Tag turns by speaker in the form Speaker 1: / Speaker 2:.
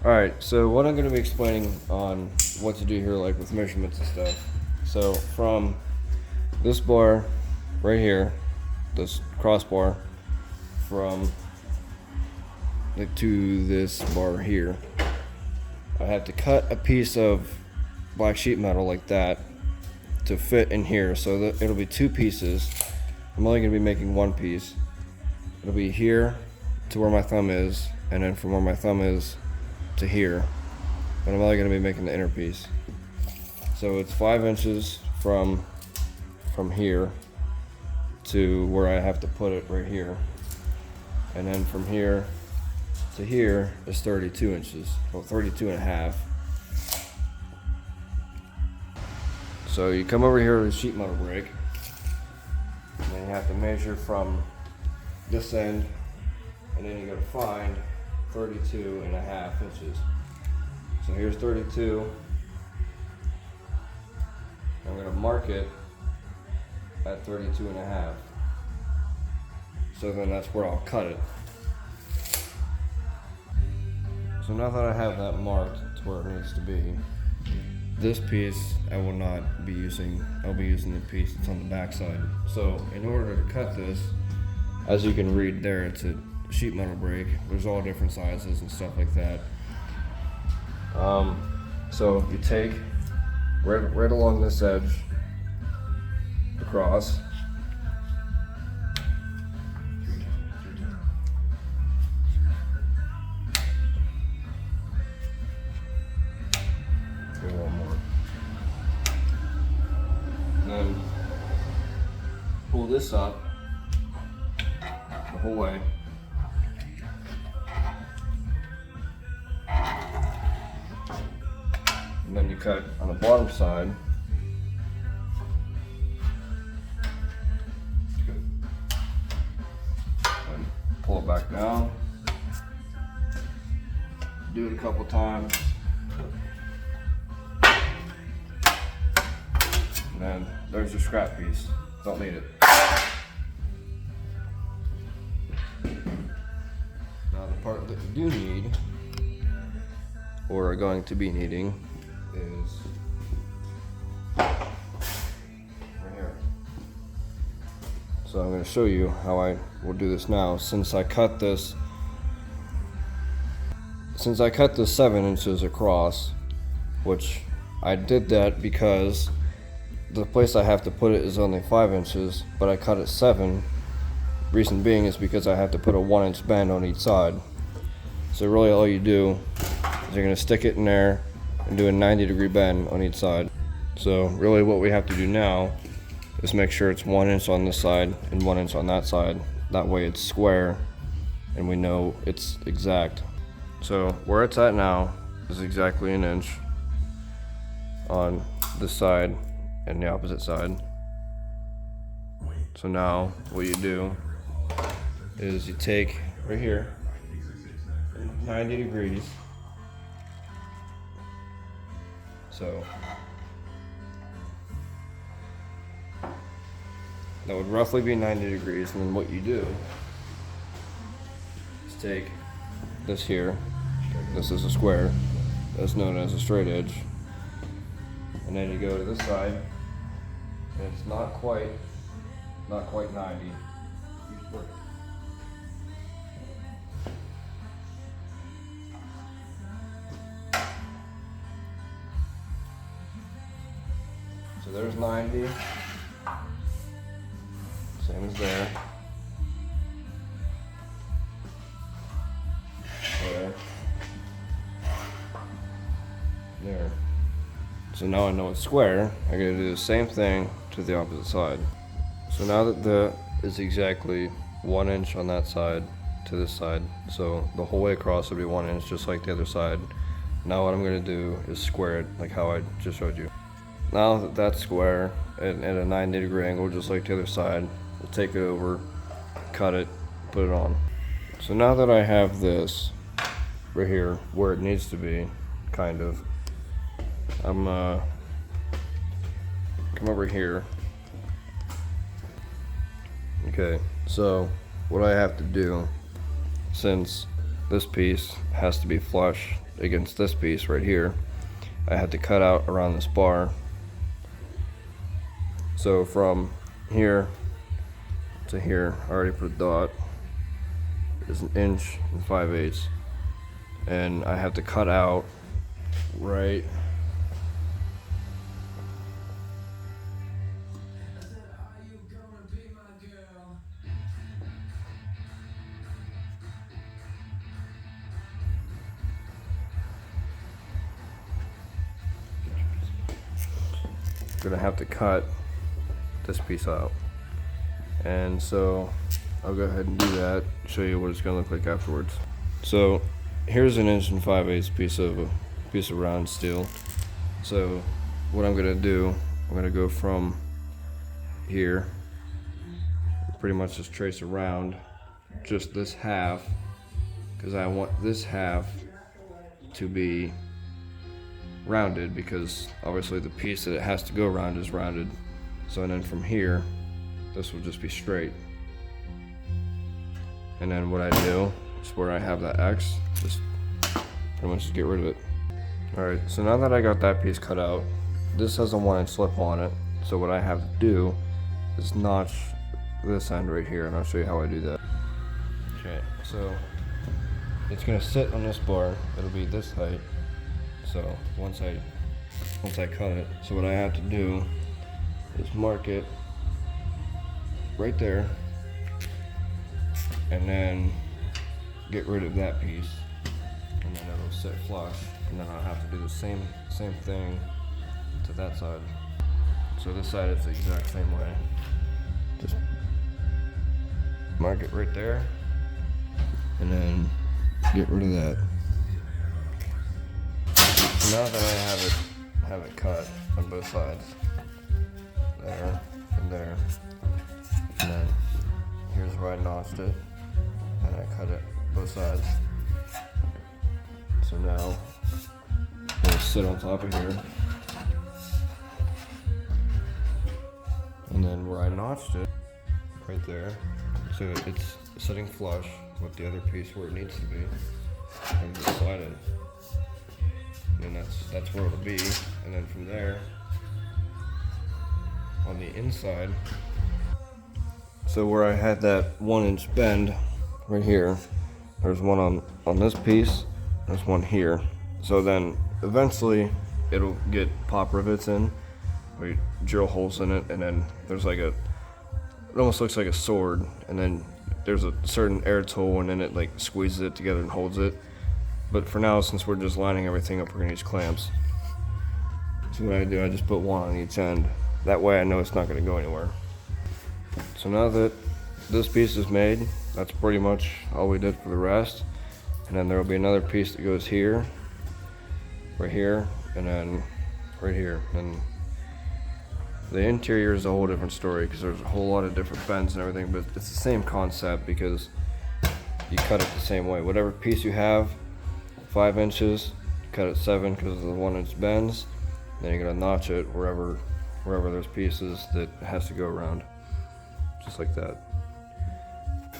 Speaker 1: Alright, so what I'm going to be explaining on what to do here, like with measurements and stuff. So from this bar right here, this crossbar, from to this bar here, I have to cut a piece of black sheet metal like that to fit in here, so that it'll be two pieces. I'm only going to be making one piece. It'll be here to where my thumb is, and then from where my thumb is to here, but I'm only going to be making the inner piece. So it's 5 inches from here to where I have to put it right here, and then from here to here is 32 inches, well 32 and a half. So you come over here with a sheet metal brake, and then you have to measure from this end, and then you got to find 32 and a half inches. So here's 32. I'm going to mark it at 32 and a half. So then that's where I'll cut it. So now that I have that marked to where it needs to be, this piece I will not be using. I'll be using the piece that's on the back side. So in order to cut this, as you can read there, it's a sheet metal brake. There's all different sizes and stuff like that. So you take right along this edge across, do one more, and then pull this up the whole way. And then you cut on the bottom side. And pull it back down. Do it a couple times. And then there's your scrap piece. Don't need it. Now the part that you do need, or are going to be needing, is right here. So I'm going to show you how I will do this now. Since I cut this 7 inches across, which I did that because the place I have to put it is only 5 inches, but I cut it 7. Reason being is because I have to put a 1-inch bend on each side. So really all you do is you're going to stick it in there and do a 90-degree bend on each side. So really what we have to do now is make sure it's 1 inch on this side and 1 inch on that side. That way it's square and we know it's exact. So where it's at now is exactly 1 inch on this side and the opposite side. So now what you do is you take right here 90 degrees. So that would roughly be 90 degrees, and then what you do is take this here, this is a square, that's known as a straight edge, and then you go to this side, and it's not quite 90. So there's 90, same as there, there. So now I know it's square, I gotta do the same thing to the opposite side. So now that the is exactly 1 inch on that side to this side, so the whole way across will be 1 inch just like the other side. Now what I'm gonna do is square it like how I just showed you. Now that that's square at a 90-degree angle just like the other side, we'll take it over, cut it, put it on. So now that I have this right here where it needs to be, kind of, I'm come over here. Okay, so what I have to do, since this piece has to be flush against this piece right here. I had to cut out around this bar. So from here to here, I already put a dot, is 1 5/8 inches. And I have to cut out right gonna have to cut this piece out. And so I'll go ahead and do that, show you what it's gonna look like afterwards. So here's an 1 5/8 inch piece of round steel. So what I'm gonna do, I'm gonna go from here, pretty much just trace around just this half, because I want this half to be rounded, because obviously the piece that it has to go around is rounded. So, and then from here, this will just be straight. And then what I do is where I have that X, just pretty much just get rid of it. Alright, so now that I got that piece cut out, this has a 1 inch slip on it. So what I have to do is notch this end right here, and I'll show you how I do that. Okay, so it's gonna sit on this bar, it'll be this height. So once I cut it, so what I have to do is mark it right there, and then get rid of that piece, and then it'll sit flush, and then I'll have to do the same thing to that side. So this side is the exact same way. Just mark it right there, and then get rid of that. So now that I have it cut on both sides, there and there, and then here's where I notched it, and I cut it both sides. So now it'll sit on top of here, and then where I notched it, right there, so it's sitting flush with the other piece where it needs to be, and just slide it. And that's where it'll be. And then from there, on the inside, so where I had that 1 inch bend right here, there's one on this piece, there's one here. So then eventually it'll get pop rivets in, where you drill holes in it, and then there's like it almost looks like a sword, and then there's a certain air tool, and then it like squeezes it together and holds it. But for now, since we're just lining everything up, we're gonna use clamps. So what I do, I just put one on each end. That way I know it's not gonna go anywhere. So now that this piece is made, that's pretty much all we did for the rest. And then there'll be another piece that goes here, right here, and then right here. And the interior is a whole different story, because there's a whole lot of different bends and everything, but it's the same concept because you cut it the same way. Whatever piece you have, 5 inches, cut it 7 because of the 1 inch bends. Then you're gonna notch it wherever there's pieces that has to go around, just like that.